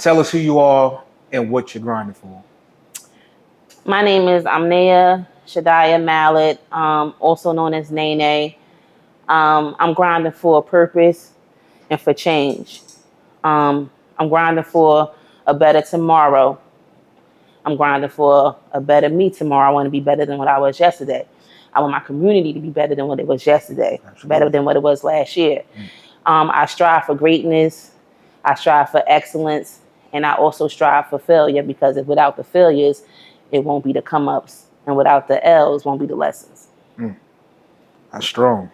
Tell us who you are and what you're grinding for. My name is Amnea Shadiah Mallard, also known as Nene. I'm grinding for a purpose and for change. I'm grinding for a better tomorrow. I'm grinding for a better me tomorrow. I want to be better than what I was yesterday. I want my community to be better than what it was yesterday, Absolutely. better than what it was last year. I strive for greatness. I strive for excellence. And I also strive for failure because if without the failures, it won't be the come-ups. And without the L's, won't be the lessons. That's strong.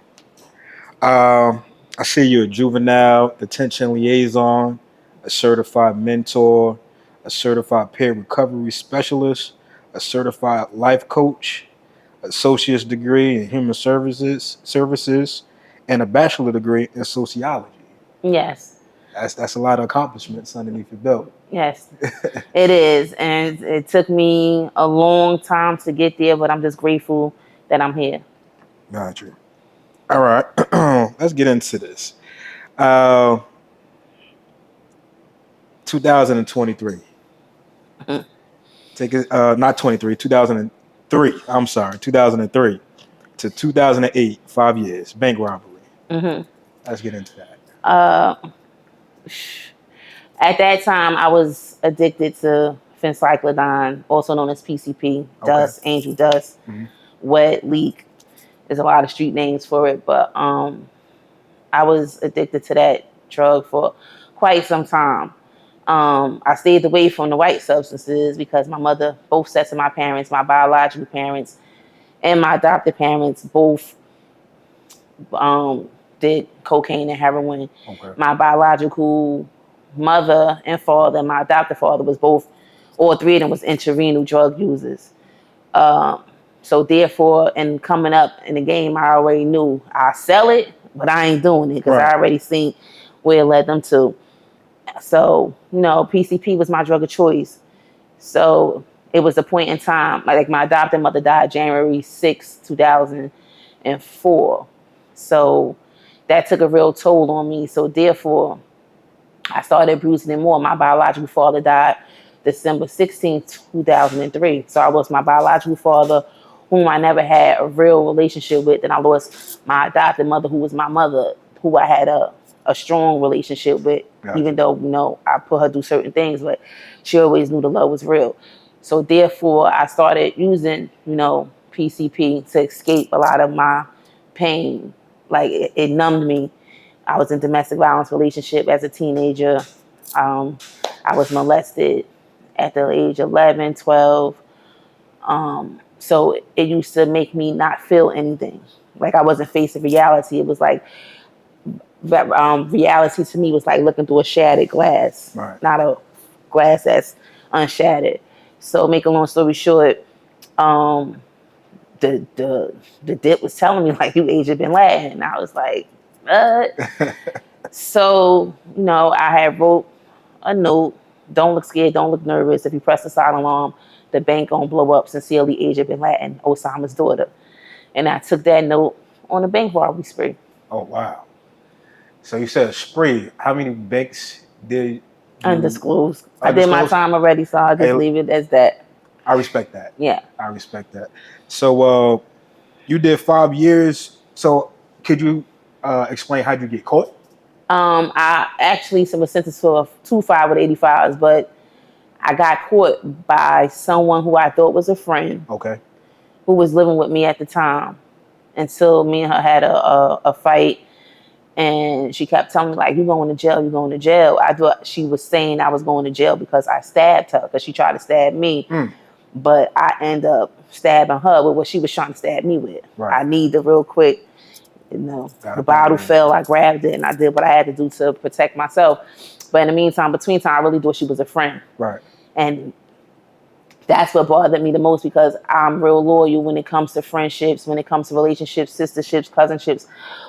I see you're a juvenile detention liaison, a certified mentor, a certified peer recovery specialist, a certified life coach, associate's degree in human services, and a bachelor degree in sociology. Yes. That's a lot of accomplishments underneath your belt. Yes, it is. And it took me a long time to get there, but I'm just grateful that I'm here. Gotcha. All right, let's get into this. 2023. Take it, not 23, 2003. I'm sorry, 2003 to 2008, 5 years, bank robbery. Let's get into that. At that time, I was addicted to phencyclidine, also known as PCP, dust, angel dust, wet leak. There's a lot of street names for it, but I was addicted to that drug for quite some time. I stayed away from the white substances because my mother, both sets of my parents, my biological parents and my adopted parents, both did cocaine and heroin. My biological mother and father, my adopted father, was both, all three of them was intravenous drug users. So therefore, in coming up in the game, I already knew I sell it, but I ain't doing it because I already seen where it led them to. So, PCP was my drug of choice. So it was a point in time, like my adopted mother died January 6, 2004. So that took a real toll on me. So therefore, I started bruising it more. My biological father died December 16, 2003. So I lost my biological father, whom I never had a real relationship with. And I lost my adopted mother, who was my mother, who I had a strong relationship with, even though, I put her through certain things, but she always knew the love was real. So therefore, I started using, PCP to escape a lot of my pain. Like it numbed me. I was in domestic violence relationship as a teenager. I was molested at the age of 11, 12. So it used to make me not feel anything. Like I wasn't facing reality. It was like, reality to me was like looking through a shattered glass, not a glass that's unshattered. So make a long story short, the dip was telling me like, you aged bin Laden. And I was like, what? So, I had wrote a note, don't look scared, don't look nervous. If you press the silent alarm, the bank gonna blow up. Sincerely, Asia bin Laden, Osama's daughter. And I took that note on a bank robbery spree. Oh, wow. So you said a spree. How many banks did you... Undisclosed. I did my time already, so I'll just leave it as that. I respect that. Yeah. I respect that. So you did 5 years. So could you explain how you get caught? I actually was sentenced for 2 5 with 85s, but I got caught by someone who I thought was a friend. Okay. Who was living with me at the time until me and her had a fight. And she kept telling me, like, you're going to jail, you're going to jail. I thought she was saying I was going to jail because I stabbed her, because she tried to stab me. But I ended up stabbing her with what she was trying to stab me with. I need the real quick, the bottle fell, I grabbed it, and I did what I had to do to protect myself. But in the meantime, between time, I really thought she was a friend. And that's what bothered me the most, because I'm real loyal when it comes to friendships, when it comes to relationships, sisterships, cousinships,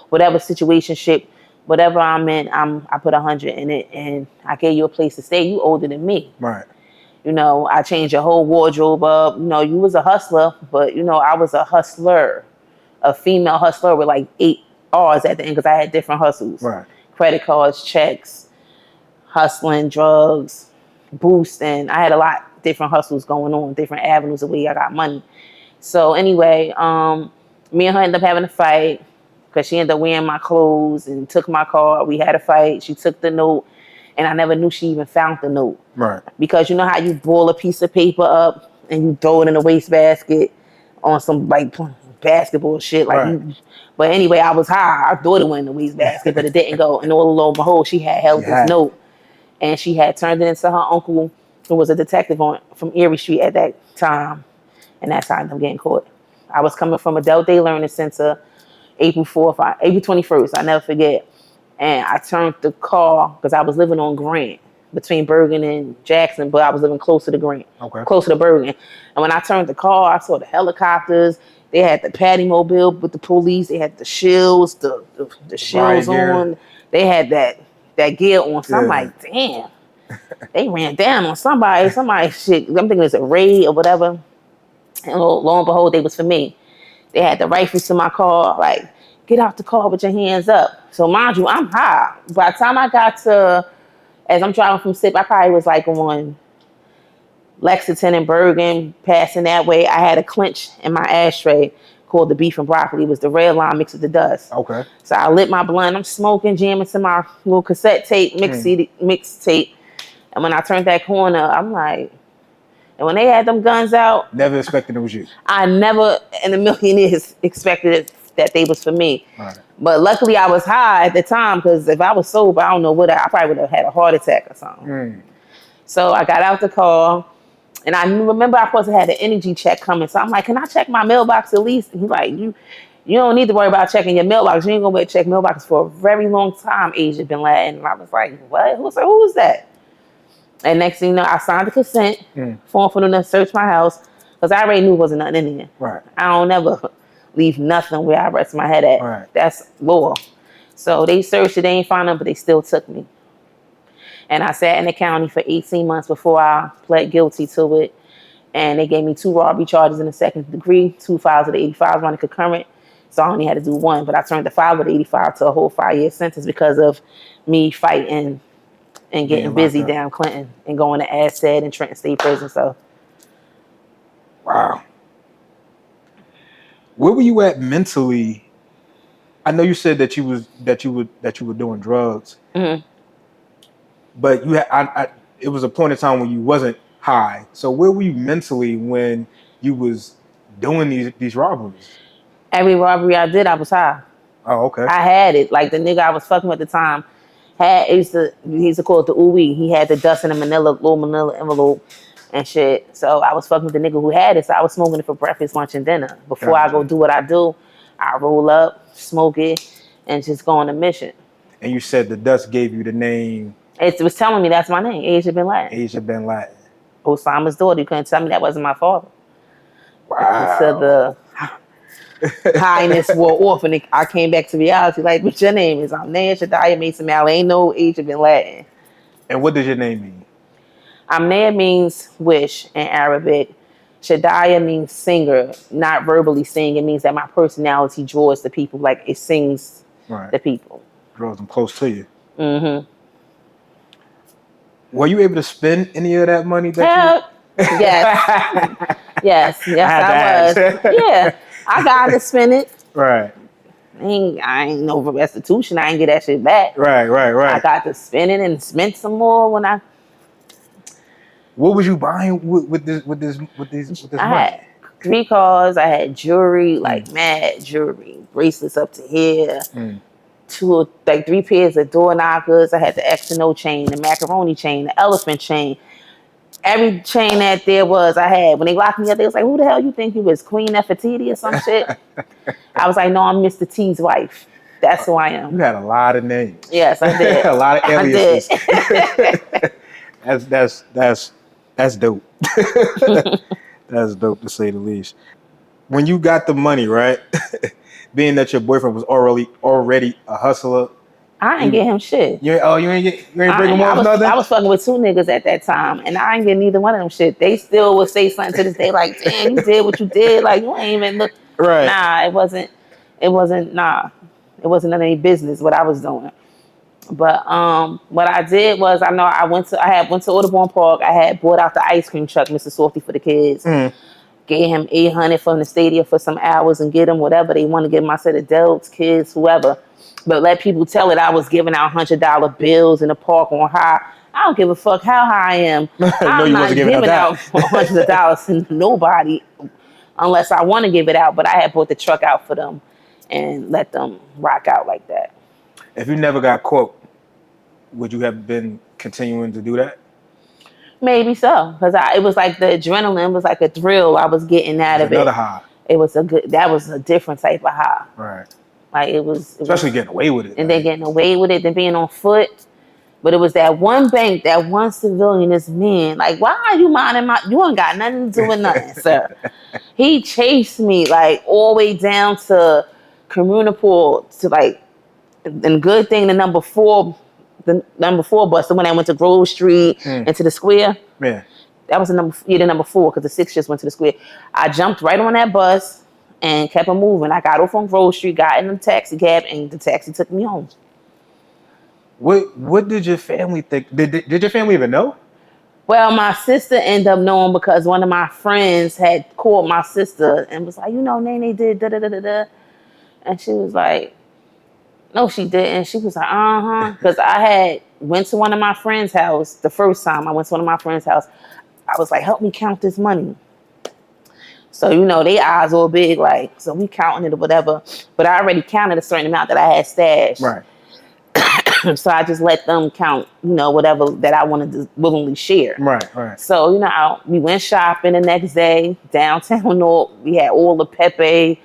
whatever situationship, whatever I'm in, I put 100 in it, and I gave you a place to stay. You older than me. I changed your whole wardrobe up. You was a hustler, but I was a hustler, a female hustler with like 8 R's at the end, because I had different hustles. Credit cards, checks, hustling, drugs, boost, and I had a lot different hustles going on, different avenues of where I got money. So anyway, me and her ended up having a fight because she ended up wearing my clothes and took my car. We had a fight. She took the note, and I never knew she even found the note. Right. Because you know how you ball a piece of paper up and you throw it in a wastebasket on some like basketball shit. Like, Right. But anyway, I was high. I thought it went in the wastebasket, but it didn't go. And all along, behold, she had held this note, and she had turned it into her uncle, who was a detective from Erie Street at that time. And that's how I ended up getting caught. I was coming from Adult Day Learning Center, April 21st, I never forget. And I turned the car, because I was living on Grant, between Bergen and Jackson, but I was living closer to Grant, closer to Bergen. And when I turned the car, I saw the helicopters. They had the Patty Mobile with the police. They had the shields, the shields on. They had that gear on. So I'm like, damn. They ran down on somebody shit. I'm thinking it's a raid or whatever. And lo and behold, they was for me. They had the rifles to my car, like, get out the car with your hands up. So mind you, I'm high. By the time I got to, as I'm driving from SIP, I probably was like on Lexington and Bergen, passing that way. I had a clinch in my ashtray called the beef and broccoli. It was the red line mixed with the dust. Okay. So I lit my blunt. I'm smoking, jamming to my little cassette tape, mix tape. And when I turned that corner, I'm like, and when they had them guns out, never expected it was you. I never in a million years expected that they was for me. Right. But luckily I was high at the time, because if I was sober, I don't know what I probably would have had a heart attack or something. So I got out the car, and I remember I supposed to have an energy check coming. So I'm like, can I check my mailbox at least? And he's like, you don't need to worry about checking your mailbox. You ain't gonna be able to check mailbox for a very long time, Asia Bin Laden. And I was like, what? Who was that? And next thing you know, I signed the consent form for them to search my house, because I already knew there wasn't nothing in there. Right. I don't never leave nothing where I rest my head at. Right. That's law. So they searched it, they ain't find them, but they still took me. And I sat in the county for 18 months before I pled guilty to it. And they gave me 2 robbery charges in the second degree, 2 files of the 85, running concurrent. So I only had to do 1, but I turned the 5 of the 85 to a whole 5-year sentence because of me fighting and getting busy down Clinton and going to Asad and Trenton State Prison. So, wow. Where were you at mentally? I know you said that you were doing drugs, but you had it was a point in time when you wasn't high. So where were you mentally when you was doing these robberies? Every robbery I did, I was high. Oh, okay. I had it. Like, the nigga I was fucking with at the time he used to call it the ooey. He had the dust in a little manila envelope and shit. So I was fucking with the nigga who had it. So I was smoking it for breakfast, lunch, and dinner. Before I go do what I do, I roll up, smoke it, and just go on a mission. And you said the dust gave you the name. It was telling me that's my name, Asia Bin Laden. Asia Bin Laden. Osama's daughter. You couldn't tell me that wasn't my father. Wow. So the highness wore off, and I came back to reality. Like, what your name is? I'm Naya Shadiah Mason Mallard. Ain't no Asia Bin Laden. And what does your name mean? Amnaya means wish in Arabic. Shadiah means singer, not verbally sing. It means that my personality draws the people, like it sings the people. Draws them close to you. Mm-hmm. Were you able to spend any of that money that Yes. yes, I was. Yeah, I got to spend it. Right. I ain't no restitution. I ain't get that shit back. Right. I got to spend it and spent some more when I. What was you buying with this money? Had 3 cars. I had jewelry, like mad jewelry, bracelets up to here. 3 pairs of door knockers. I had the X and O chain, the macaroni chain, the elephant chain. Every chain that there was, I had. When they locked me up, they was like, "Who the hell you think you was, Queen Nefertiti or some shit?" I was like, "No, I'm Mr. T's wife. That's who I am." You had a lot of names. Yes, I did. A lot of aliases. That's dope. That's dope, to say the least. When you got the money, right? Being that your boyfriend was already a hustler, I ain't get him shit. You ain't bring him off nothing? I was fucking with 2 niggas at that time, and I ain't get neither one of them shit. They still would say something to this day, like, "Damn, you did what you did. Like, you ain't even look." Right. Nah, it wasn't none of any business what I was doing. But what I did was I went to Audubon Park. I had bought out the ice cream truck, Mr. Softy, for the kids. Mm. Gave him 800 from the stadium for some hours and get them whatever they want to give them. I said adults, kids, whoever. But let people tell it I was giving out $100 bills in the park on high. I don't give a fuck how high I am. No, I'm you not wasn't giving giving out out hundreds of dollars to nobody unless I want to give it out. But I had bought the truck out for them and let them rock out like that. If you never got caught, would you have been continuing to do that? Maybe so, because it was like the adrenaline was like a thrill I was getting out of Another it. high. It was that was a different type of high. Right. Like it was Especially getting away with it. And then getting away with it, then being on foot. But it was that one bank, that one civilian, this man. Like, why are you minding you ain't got nothing to do with nothing, sir. He chased me like all the way down to Communipool to like, and good thing the number 4 bus, the one that went to Grove Street and to the square. Yeah. That was the number 4, because the 6 just went to the square. I jumped right on that bus and kept on moving. I got off on Grove Street, got in the taxi cab, and the taxi took me home. What did your family think? Did your family even know? Well, my sister ended up knowing because one of my friends had called my sister and was like, Nene did da da da da da. And she was like, no, she didn't. She was like, because I had went to one of my friends' house the first time I went to one of my friends' house. I was like, help me count this money. So, they eyes all big, like, so we counting it or whatever. But I already counted a certain amount that I had stashed. Right. So I just let them count, whatever that I wanted to willingly share. Right. So, we went shopping the next day, downtown North. We had all the Pepe.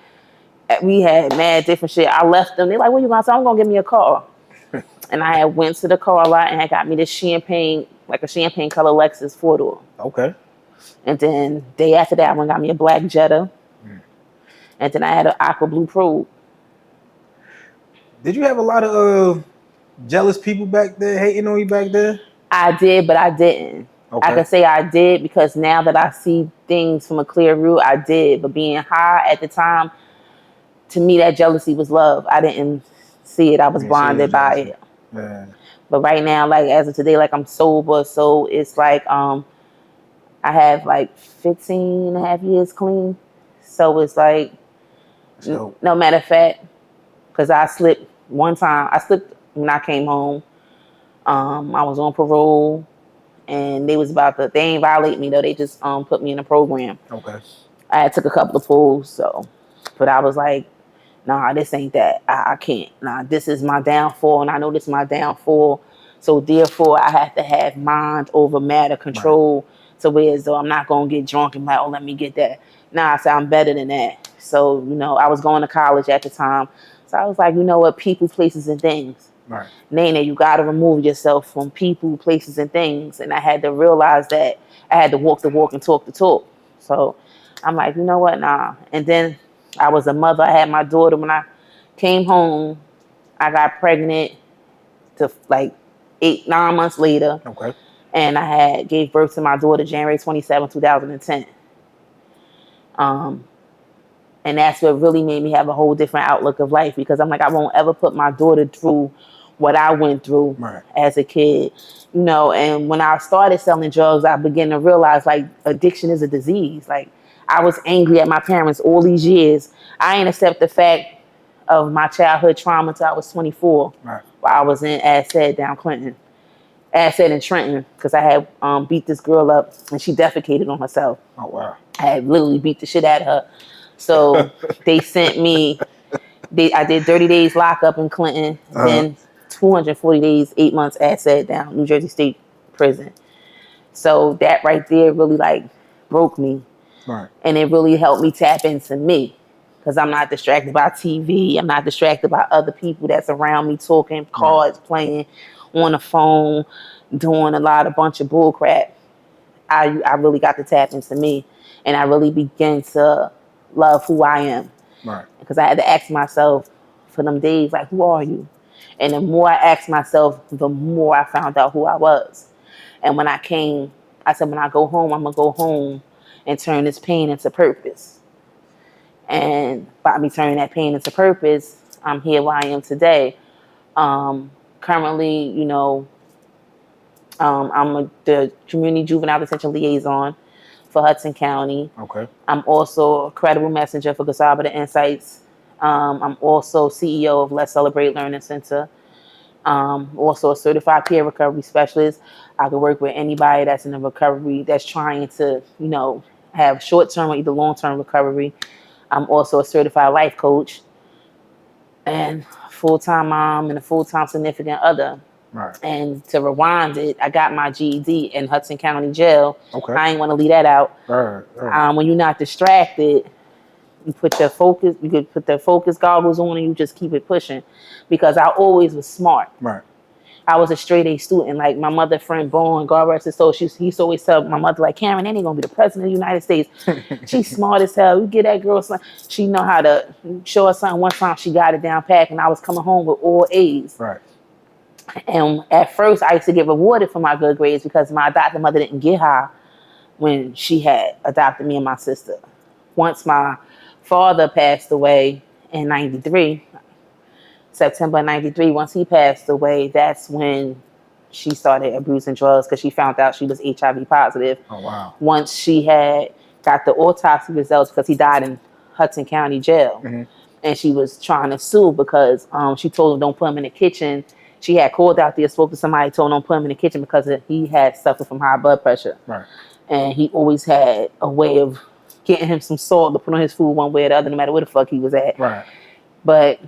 We had mad different shit. I left them. They're like, what you going to say? I'm going to give me a car. And I had went to the car lot and had got me this champagne color Lexus 4-door. Okay. And then day after that, I went and got me a black Jetta. And then I had an aqua blue Probe. Did you have a lot of jealous people back there, hating on you back there? I did, but I didn't. Okay. I can say I did because now that I see things from a clear view, I did. But being high at the time, to me, that jealousy was love. I didn't see it. I was blinded by it. Yeah. But right now, like as of today, like I'm sober. So it's like I have like 15 and a half years clean. So it's like, no matter of fact, because I slipped one time. I slipped when I came home. I was on parole. And they ain't violate me though. They just put me in a program. Okay. I took a couple of pulls, but I was like, nah, this ain't that. I can't. Nah, this is my downfall, and I know this is my downfall. So therefore, I have to have mind over matter control. Right. So whereas though I'm not gonna get drunk and like, oh, let me get that. Nah, I said I'm better than that. So I was going to college at the time. So I was like, what, people, places, and things. Right. Nene, you got to remove yourself from people, places, and things. And I had to realize that I had to walk the walk and talk the talk. So I'm like, you know what? Nah. And then I was a mother. I had my daughter. When I came home, I got pregnant to like 9 months later. Okay. And I gave birth to my daughter January 27, 2010. And that's what really made me have a whole different outlook of life, because I'm like, I won't ever put my daughter through what I went through as a kid, and when I started selling drugs, I began to realize like addiction is a disease. Like I was angry at my parents all these years. I ain't accept the fact of my childhood trauma until I was 24, while I was in Asset in Trenton, because I had beat this girl up and she defecated on herself. Oh, wow. I had literally beat the shit out of her. So they sent me, I did 30 days lockup in Clinton, then 240 days, 8 months Asset down, New Jersey State Prison. So that right there really like broke me. Right. And it really helped me tap into me, because I'm not distracted by TV. I'm not distracted by other people that's around me talking, cards playing on the phone, doing a bunch of bull crap. I really got to tap into me, and I really began to love who I am. Right. Because I had to ask myself for them days, like, who are you? And the more I asked myself, the more I found out who I was. And when I said, when I go home, I'm going to go home and turn this pain into purpose. And by me turning that pain into purpose, I'm here where I am today. currently, I'm the community juvenile detention liaison for Hudson County. Okay. I'm also a credible messenger for Gasaba Insights. I'm also CEO of Let's Celebrate Learning Center. Also a certified peer recovery specialist. I can work with anybody that's in a recovery that's trying to, have short-term or either long-term recovery. I'm also a certified life coach and full-time mom and a full-time significant other. Right. And to rewind it, I got my GED in Hudson County Jail. Okay. I ain't want to leave that out. Right. When you're not distracted, you could put the focus goggles on and you just keep it pushing. Because I always was smart. Right. I was a straight A student. Like my mother friend Bowen, God rest his soul, he used to always tell my mother, like, Karen, ain't gonna be the president of the United States. She's smart as hell. You get that girl something. She know how to show us something. One time she got it down pat and I was coming home with all A's. Right. And at first I used to get rewarded for my good grades because my adopted mother didn't get high when she had adopted me and my sister. Once my father passed away in 93, September 93, once he passed away, that's when she started abusing drugs because she found out she was HIV positive. Oh, wow. Once she had got the autopsy results, because he died in Hudson County Jail. Mm-hmm. And she was trying to sue because she told him don't put him in the kitchen. She had called out there, spoke to somebody, told him don't put him in the kitchen because he had suffered from high blood pressure. Right. And he always had a way of getting him some salt to put on his food one way or the other, no matter where the fuck he was at. Right. But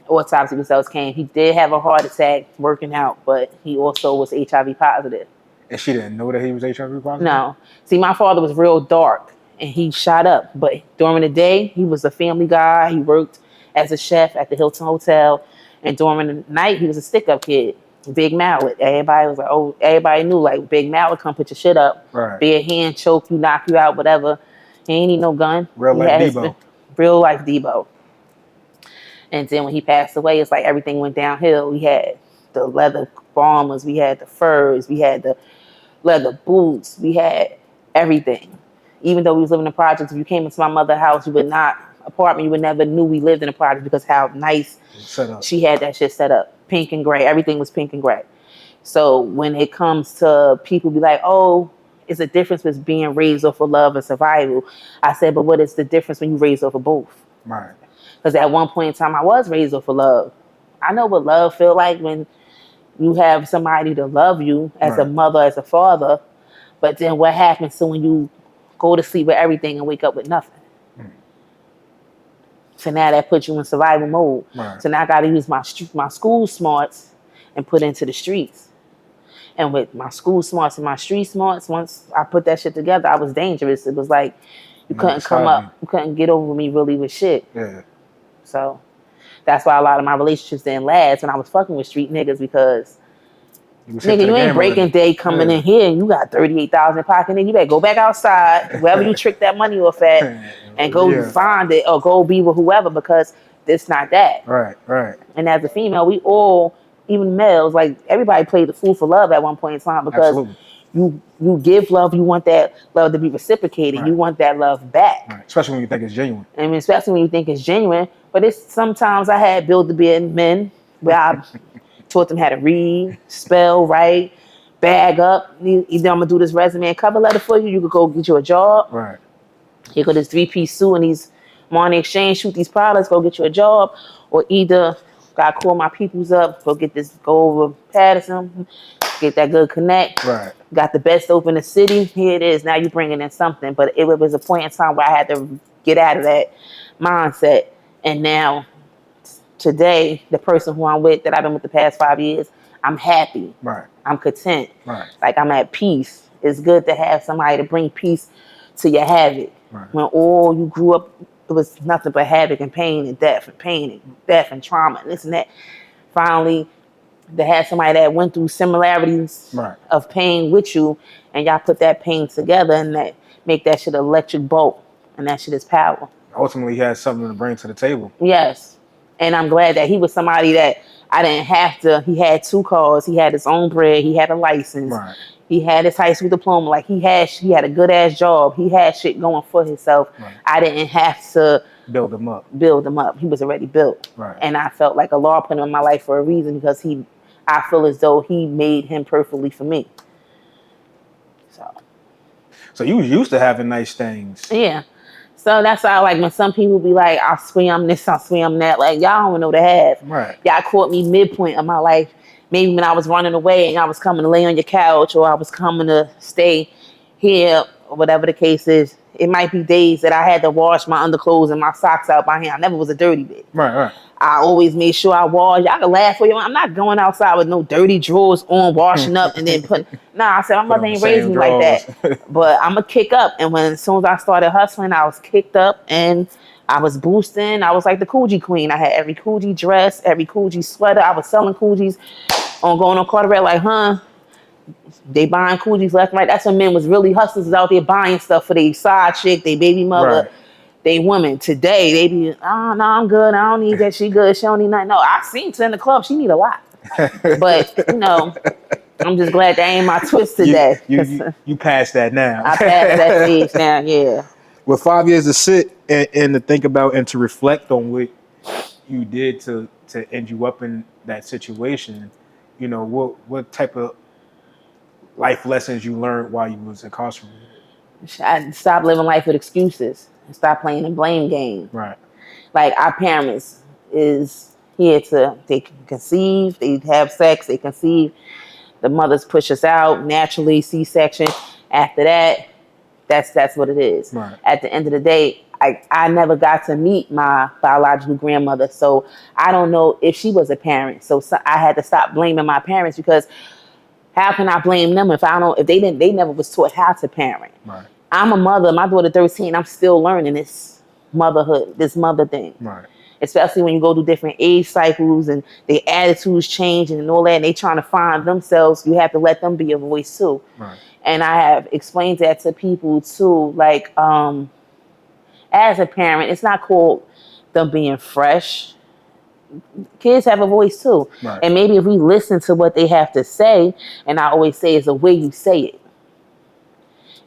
autopsy results came. He did have a heart attack working out, but he also was HIV positive. And she didn't know that he was HIV positive? No. See, my father was real dark, and he shot up. But during the day, he was a family guy. He worked as a chef at the Hilton Hotel. And during the night, he was a stick-up kid. Big Mallard. Everybody was like, oh, everybody knew, like, Big Mallard come put your shit up. Right. Bare hand, choke you, knock you out, whatever. He ain't need no gun. Real life Debo. Real life Debo. And then when he passed away, it's like everything went downhill. We had the leather bombers, we had the furs, we had the leather boots, we had everything. Even though we was living in projects, if you came into my mother's house, you would never knew we lived in a project because how nice she had that shit set up. Pink and gray. Everything was pink and gray. So when it comes to people be like, oh, it's a difference with being raised off of love and survival. I said, but what is the difference when you raised off of both? Right. Because at one point in time, I was raised off of love. I know what love feel like when you have somebody to love you as a mother, as a father. But then what happens to when you go to sleep with everything and wake up with nothing? So now that puts you in survival mode. Right. So now I got to use my school smarts and put into the streets. And with my school smarts and my street smarts, once I put that shit together, I was dangerous. It was like you couldn't come up, you couldn't get over me really with shit. Yeah. So that's why a lot of my relationships didn't last when I was fucking with street niggas because nigga, you ain't breaking day coming in here and you got 38,000 in pocket, nigga. You better go back outside, wherever you trick that money off at, and go find it or go be with whoever because this not that. Right. And as a female, we all, even males, like everybody played the fool for love at one point in time because you give love, you want that love to be reciprocated, you want that love back. Right. Especially when you think it's genuine. I mean, especially when you think it's genuine. But it's sometimes I had build-to-bear men where I taught them how to read, spell, write, bag up. Either I'm gonna do this resume and cover letter for you. You could go get you a job. Right. You go this 3-piece suit and these money exchange, shoot these products, go get you a job, or either gotta call my peoples up, go over Patterson, get that good connect. Right. Got the best open in the city. Here it is. Now you're bringing in something. But it was a point in time where I had to get out of that mindset. And now, today, the person who I'm with, that I've been with the past 5 years, I'm happy. Right. I'm content. Right. Like I'm at peace. It's good to have somebody to bring peace to your havoc. Right. When all you grew up, it was nothing but havoc and pain and death and trauma and this and that. Finally, to have somebody that went through similarities of pain with you, and y'all put that pain together and that make that shit electric bolt, and that shit is power. Ultimately, he had something to bring to the table. Yes. And I'm glad that he was somebody that I didn't have to. He had 2 cars. He had his own bread. He had a license. Right. He had his high school diploma. Like he had a good ass job. He had shit going for himself. Right. I didn't have to build him up. He was already built. Right. And I felt like Allah put him in my life for a reason because I feel as though he made him perfectly for me. So you was used to having nice things. Yeah. So that's why, like, when some people be like, I'll swim this, I'll swim that, like, y'all don't know the half. Right. Y'all caught me midpoint of my life. Maybe when I was running away and I was coming to lay on your couch, or I was coming to stay here, or whatever the case is. It might be days that I had to wash my underclothes and my socks out by hand. I never was a dirty bitch. Right. I always made sure I wash. Y'all can laugh for you. I'm not going outside with no dirty drawers on, washing up and then putting. Nah, I said my mother ain't raised me like that. But I'm a kick up. And as soon as I started hustling, I was kicked up and I was boosting. I was like the Coogee queen. I had every Coogee dress, every Coogee sweater. I was selling Coogees on going on Carteret like, they buying Coogees left and right. That's when men was really hustlers out there buying stuff for their side chick, their baby mother, they women. Today, they be, oh, no, I'm good. I don't need that. She good. She don't need nothing. No, I seen her in the club. She need a lot. But, I'm just glad that ain't my twist today. You passed that now. I passed that stage now, yeah. With 5 years to sit and to think about and to reflect on what you did to end you up in that situation, what type of life lessons you learned while you was incarcerated? I stopped living life with excuses and stop playing the blame game. Right. Like, our parents is here they can conceive, they have sex, they conceive. The mothers push us out naturally, C-section. After that, that's what it is. Right. At the end of the day, I never got to meet my biological grandmother, so I don't know if she was a parent. So I had to stop blaming my parents, because how can I blame them if they never was taught how to parent? Right. I'm a mother. My daughter 13. I'm still learning this motherhood, this mother thing. Right. Especially when you go through different age cycles and their attitudes change and all that, and they trying to find themselves. You have to let them be a voice too. Right. And I have explained that to people too. Like, as a parent, it's not called them being fresh. Kids have a voice too. Right. And maybe if we listen to what they have to say, and I always say it's the way you say it.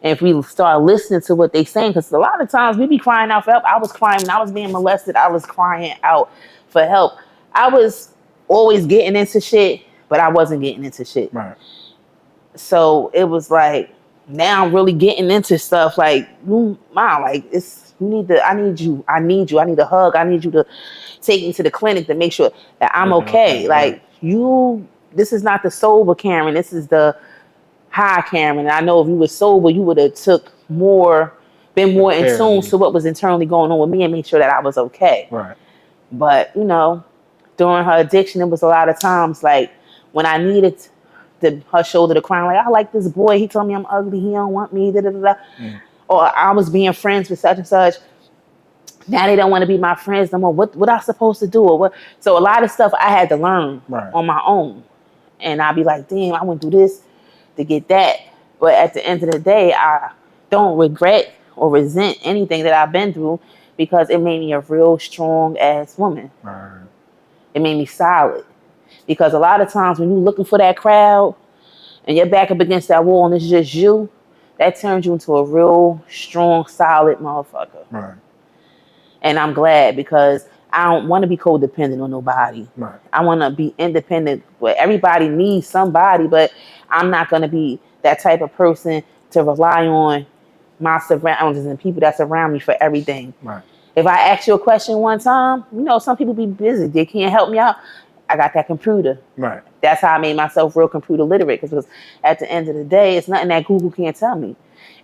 And if we start listening to what they saying, because a lot of times we be crying out for help. I was crying when I was being molested. I was crying out for help. I was always getting into shit, but I wasn't getting into shit. Right. So it was like, now I'm really getting into stuff like, Mom, like, I need you. I need a hug. I need you to take me to the clinic to make sure that I'm okay. Like, this is not the sober Karen. This is the high Karen. And I know if you were sober, you would have been more in tune to what was internally going on with me and make sure that I was okay. Right. But, during her addiction, it was a lot of times like when I needed her shoulder to cry, like, I like this boy. He told me I'm ugly. He don't want me. Or I was being friends with such and such. Now they don't want to be my friends no more. What I supposed to do? Or what? So a lot of stuff I had to learn on my own. And I'd be like, damn, I went through this to get that. But at the end of the day, I don't regret or resent anything that I've been through, because it made me a real strong ass woman. Right. It made me solid. Because a lot of times when you're looking for that crowd and you're back up against that wall and it's just you, that turns you into a real strong, solid motherfucker. Right. And I'm glad, because I don't want to be codependent on nobody. Right. I want to be independent. Where everybody needs somebody, but I'm not going to be that type of person to rely on my surroundings and people that surround me for everything. Right. If I ask you a question one time, some people be busy. They can't help me out. I got that computer. Right. That's how I made myself real computer literate, because at the end of the day, it's nothing that Google can't tell me.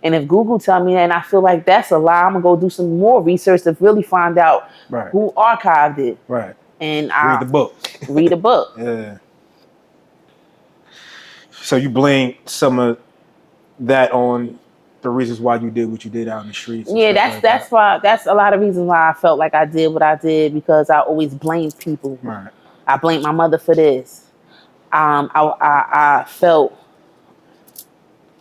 And if Google tell me that and I feel like that's a lie, I'm going to go do some more research to really find out who archived it. Right. And read the book. Read a book. Yeah. So you blame some of that on the reasons why you did what you did out in the streets? Yeah, that's why. That's a lot of reasons why I felt like I did what I did, because I always blamed people. Right. I blamed my mother for this. I felt,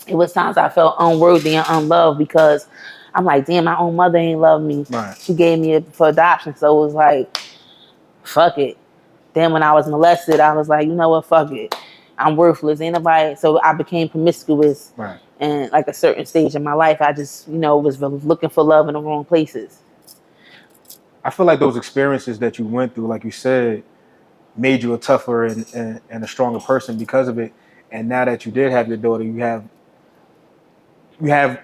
it was times I felt unworthy and unloved, because I'm like, damn, my own mother ain't love me. Right. She gave me it for adoption, so it was like, fuck it. Then when I was molested, I was like, you know what, fuck it. I'm worthless. Ain't nobody. So I became promiscuous. Right. And like a certain stage in my life, I just, was looking for love in the wrong places. I feel like those experiences that you went through, like you said, made you a tougher and a stronger person because of it. And now that you did have your daughter, you have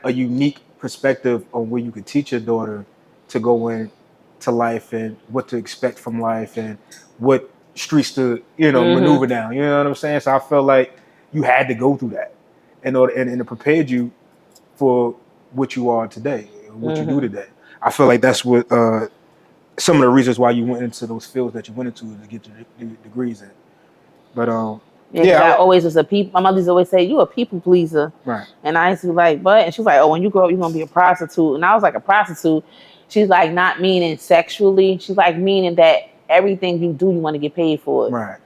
a unique perspective on where you could teach your daughter to go into life and what to expect from life and what streets to maneuver down. You know what I'm saying? So I felt like you had to go through that in order and it prepared you for what you are today, what you do today. I feel like that's what some of the reasons why you went into those fields that you went into to get your degrees in. But I always was a people. My mother used to always say, "You a people pleaser," right. And I used to be like, "But," and she's like, "Oh, when you grow up, you're gonna be a prostitute." And I was like, "A prostitute?" She's like, "Not meaning sexually. She's like, meaning that everything you do, you want to get paid for it." Right.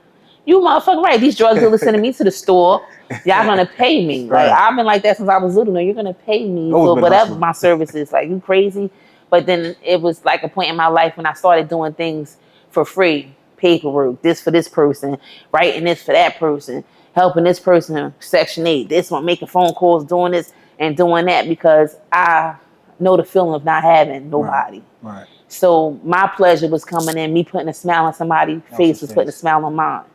You motherfucking right. These drug dealers sending me to the store. Y'all gonna pay me. Right. Like I've been like that since I was little. No, you're gonna pay me for whatever my service is. Like you crazy. But then it was like a point in my life when I started doing things for free. Paperwork, this for this person, writing this for that person, helping this person, Section 8, this one, making phone calls, doing this and doing that because I know the feeling of not having nobody. Right. So my pleasure was coming in, me putting a smile on somebody's face was putting a smile on mine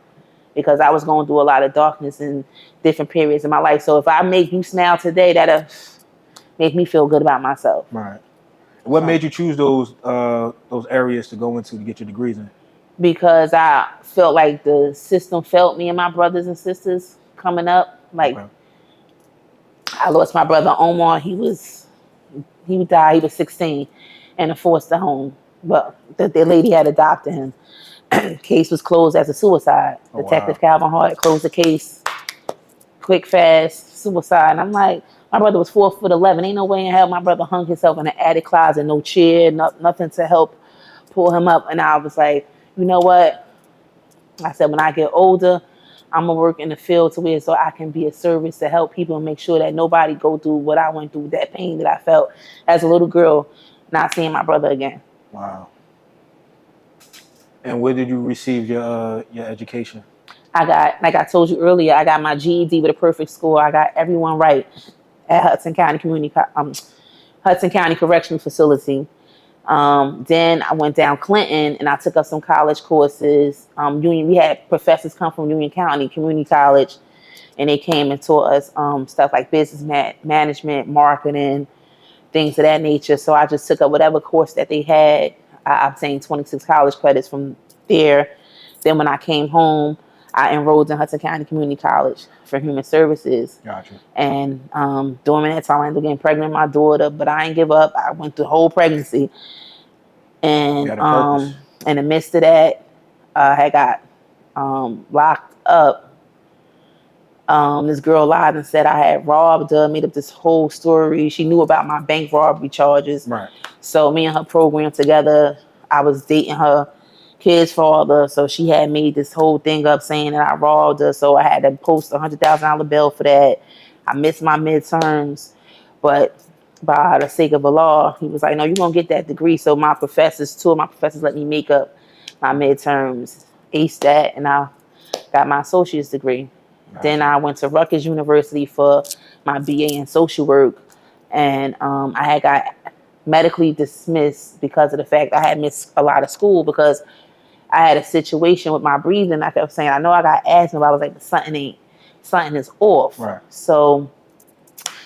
because I was going through a lot of darkness in different periods of my life. So if I make you smile today, that'll make me feel good about myself. Right. What made you choose those areas to go into to get your degrees in? Because I felt like the system felt me and my brothers and sisters coming up. Like I lost my brother Omar. He died. He was 16 in a foster home, but the lady had adopted him. Case was closed as a suicide. Detective Calvin Hart closed the case. Quick, fast, suicide. And I'm like, my brother was 4'11". Ain't no way in hell my brother hung himself in an attic closet, no chair, nothing to help pull him up. And I was like, you know what? I said, when I get older, I'm going to work in the field to where so I can be a service to help people and make sure that nobody go through what I went through, that pain that I felt as a little girl, not seeing my brother again. Wow. And where did you receive your education? I got, like I told you earlier, I got my GED with a perfect score. I got everyone right at Hudson County Correctional Facility. Then I went down Clinton and I took up some college courses. We had professors come from Union County Community College, and they came and taught us stuff like business management, marketing, things of that nature. So I just took up whatever course that they had. I obtained 26 college credits from there. Then when I came home, I enrolled in Hudson County Community College for Human Services. Gotcha. And during that time, I ended up getting pregnant with my daughter, but I didn't give up. I went through the whole pregnancy. And in the midst of that, I had got locked up. This girl lied and said I had robbed her, made up this whole story. She knew about my bank robbery charges. Right. So me and her programmed together. I was dating her kid's father, so she had made this whole thing up saying that I robbed her. So I had to post a $100,000 bill for that. I missed my midterms, but by the sake of the law, he was like, "No, you're gonna get that degree." So two of my professors let me make up my midterms, aced that, and I got my associate's degree. Nice. Then I went to Rutgers University for my BA in social work, and I had got medically dismissed because of the fact I had missed a lot of school because I had a situation with my breathing. I kept saying, I know I got asthma, but I was like, something is off. Right. So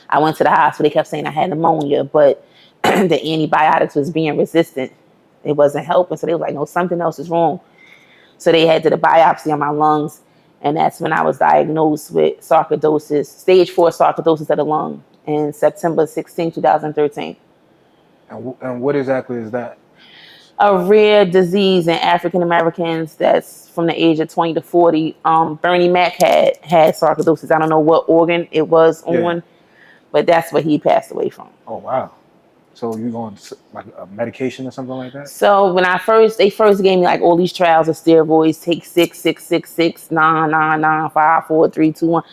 I went to the hospital. They kept saying I had pneumonia, but the antibiotics was being resistant. It wasn't helping. So they was like, no, something else is wrong. So they had did a biopsy on my lungs. And that's when I was diagnosed with sarcoidosis, stage 4 sarcoidosis of the lung in September 16, 2013. And what exactly is that? A rare disease in African Americans that's from the age of 20 to 40. Bernie Mac had sarcoidosis. I don't know what organ it was on, but that's what he passed away from. Oh, wow. So you on like a medication or something like that? So when they first gave me like all these trials of steroids, take 6, 6, 6, 6, 9, 9, 9, 5, 4, 3, 2, 1.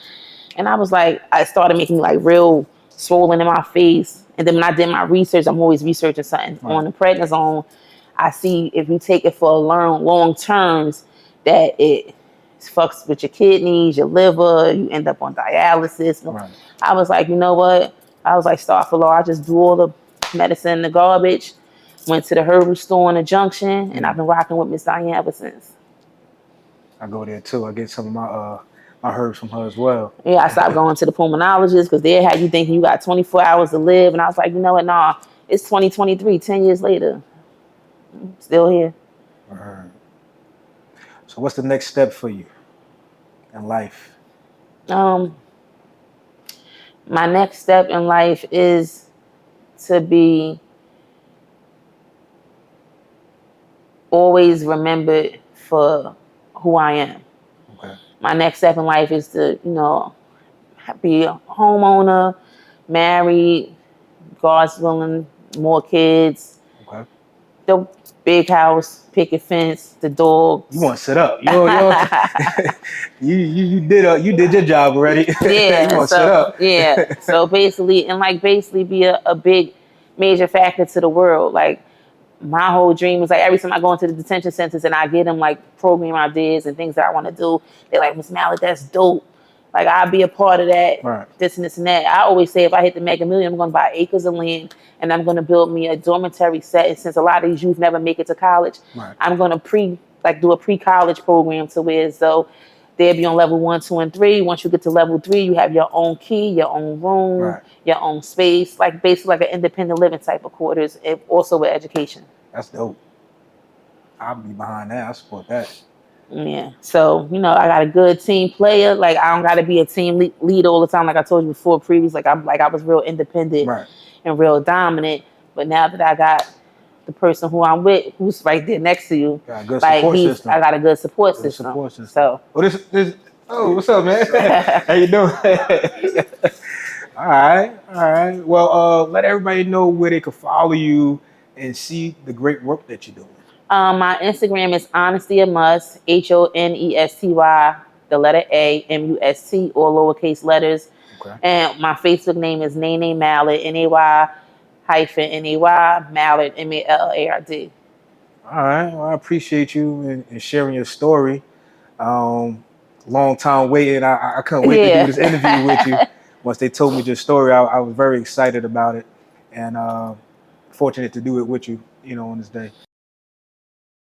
And I was like, I started making me like real swollen in my face. And then when I did my research, I'm always researching something on the prednisone. I see if you take it for long terms, that it fucks with your kidneys, your liver, you end up on dialysis. Right. I was like, you know what? I was like, start for law. I just do all the medicine in the garbage, went to the herbal store in the Junction, and I've been rocking with Miss Diane ever since. I go there too. I get some of my herbs from her as well. Yeah, I stopped going to the pulmonologist because they had you thinking you got 24 hours to live. And I was like, you know what? Nah, it's 2023, 10 years later. I'm still here. All right. So what's the next step for you in life? My next step in life is to be always remembered for who I am. Okay. My next step in life is to, be a homeowner, married, God's willing, more kids, Okay. the big house, picket fence, the dogs. You want to sit up? You did your job already. You want to sit up? Yeah. So basically be a big major factor to the world. Like my whole dream is like every time I go into the detention centers and I get them like program ideas and things that I want to do, they're like, Miss Mallard, that's dope. Like I'll be a part of that, Right. this and this and that. I always say if I hit the mega million, I'm going to buy acres of land and I'm going to build me a dormitory set. And since a lot of these youth never make it to college, Right. I'm going to do a pre-college program to where so they'll be on level 1, 2, and 3. Once you get to level 3, you have your own key, your own room, Right. your own space, like basically like an independent living type of quarters, and also with education. That's dope. I'll be behind that. I support that. Yeah. So, I got a good team player. Like I don't got to be a team lead all the time. Like I told you before previous, I was real independent Right. and real dominant. But now that I got the person who I'm with, who's right there next to you, Got a good support system. I got a good support system. So, what's up, man? How you doing? All right. Well, let everybody know where they can follow you and see the great work that you're doing. My Instagram is Honesty a Must, HONESTY, the letter A, MUST, all lowercase letters. Okay. And my Facebook name is Nene Mallard, NAY-NAY, Mallard, MALLARD. All right. Well, I appreciate you and sharing your story. Long time waiting. I couldn't wait to do this interview with you. Once they told me your story, I was very excited about it and fortunate to do it with you, on this day.